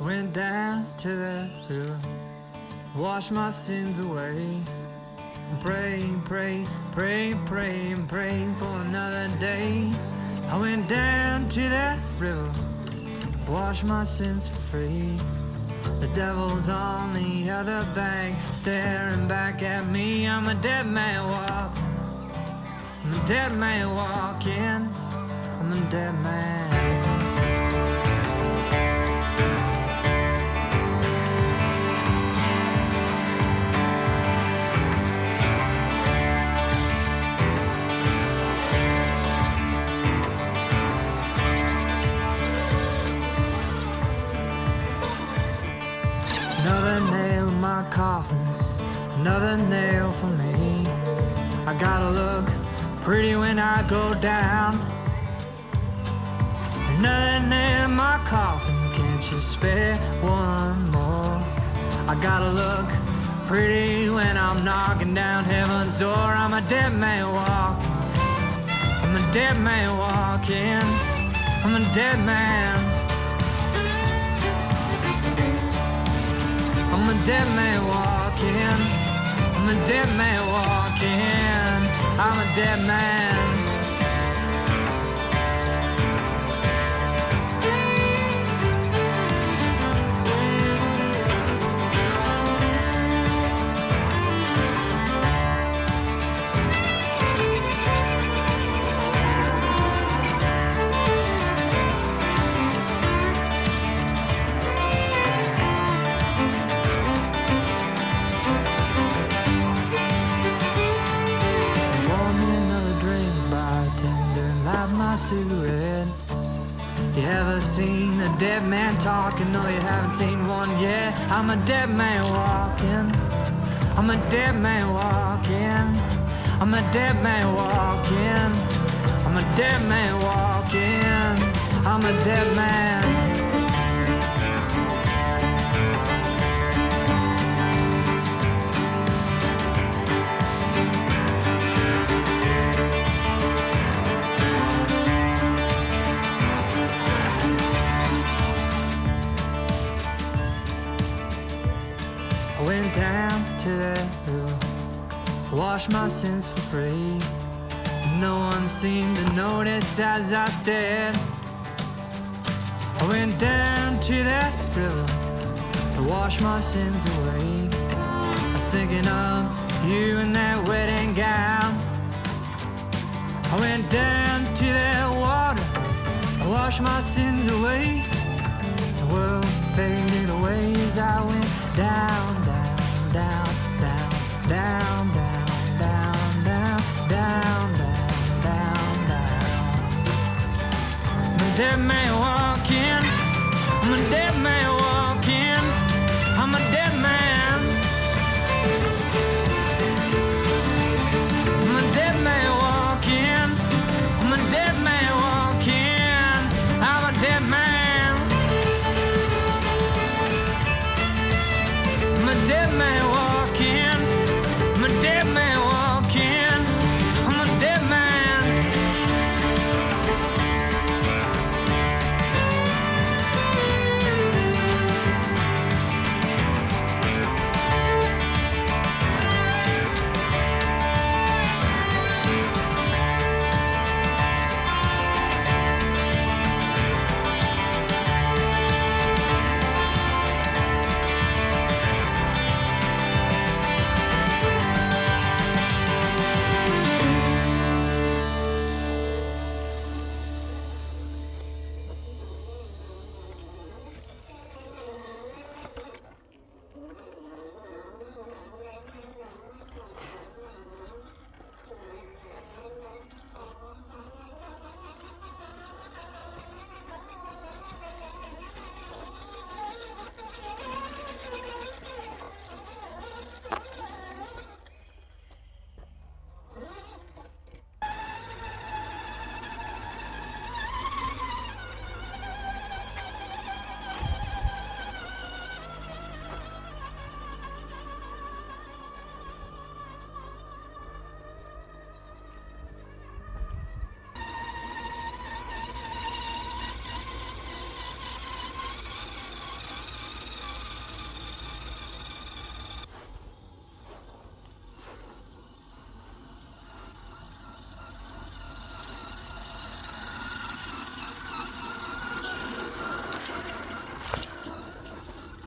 Went down to the river, washed my sins away. Praying, praying, praying, praying, praying for another day. I went down to that river, washed my sins for free. The devil's on the other bank, staring back at me. I'm a dead man walking, I'm a dead man walking, I'm a dead man. Another nail in my coffin, another nail for me. I gotta look pretty when I go down. Another nail in my coffin, can't you spare one more? I gotta look pretty when I'm knocking down heaven's door. I'm a dead man walking, I'm a dead man walking, I'm a dead man. I'm a dead man walking, I'm a dead man walking, I'm a dead man. Cigarette. You ever seen a dead man talking? No, you haven't seen one yet. I'm a dead man walking, I'm a dead man walking, I'm a dead man walking, I'm a dead man walking, I'm a dead man. I went down to that river, washed my sins for free. No one seemed to notice as I stared. I went down to that river to wash my sins away. I was thinking of you in that wedding gown. I went down to that water, I washed my sins away. The world faded away as I went down, down, down, down, down, down, down, down, down, down, down. I'm a dead man walking, I'm a dead man walking,